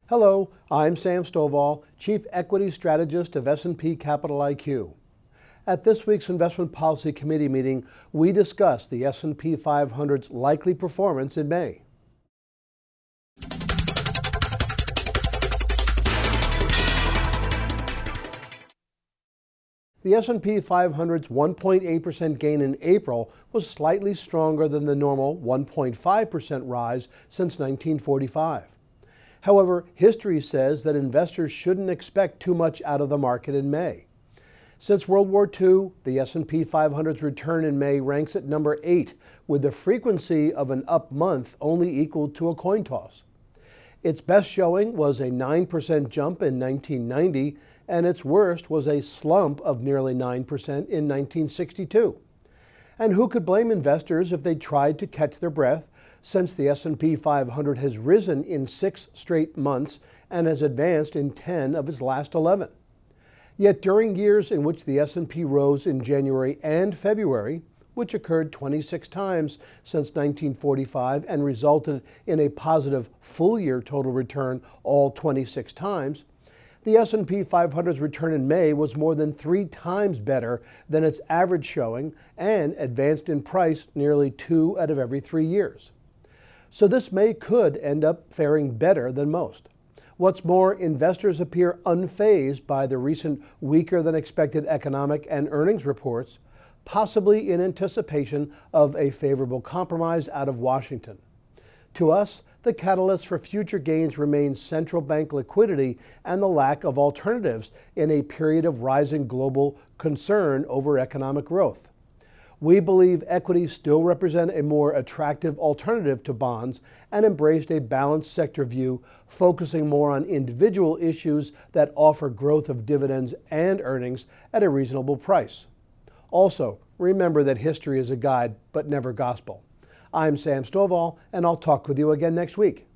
Hello, I'm Sam Stovall, Chief Equity Strategist of S&P Capital IQ. At this week's Investment Policy Committee meeting, we discussed the S&P 500's likely performance in May. The S&P 500's 1.8% gain in April was slightly stronger than the normal 1.5% rise since 1945. However, history says that investors shouldn't expect too much out of the market in May. Since World War II, the S&P 500's return in May ranks at number 8, with the frequency of an up month only equal to a coin toss. Its best showing was a 9% jump in 1990, and its worst was a slump of nearly 9% in 1962. And who could blame investors if they tried to catch their breath, since the S&P 500 has risen in 6 straight months and has advanced in 10 of its last 11. Yet during years in which the S&P rose in January and February, which occurred 26 times since 1945 and resulted in a positive full-year total return all 26 times, the S&P 500's return in May was more than 3 times better than its average showing and advanced in price nearly 2 out of every 3 years. So this May could end up faring better than most. What's more, investors appear unfazed by the recent weaker than expected economic and earnings reports, possibly in anticipation of a favorable compromise out of Washington. To us, the catalyst for future gains remains central bank liquidity and the lack of alternatives in a period of rising global concern over economic growth. We believe equities still represent a more attractive alternative to bonds and embraced a balanced sector view, focusing more on individual issues that offer growth of dividends and earnings at a reasonable price. Also, remember that history is a guide, but never gospel. I'm Sam Stovall, and I'll talk with you again next week.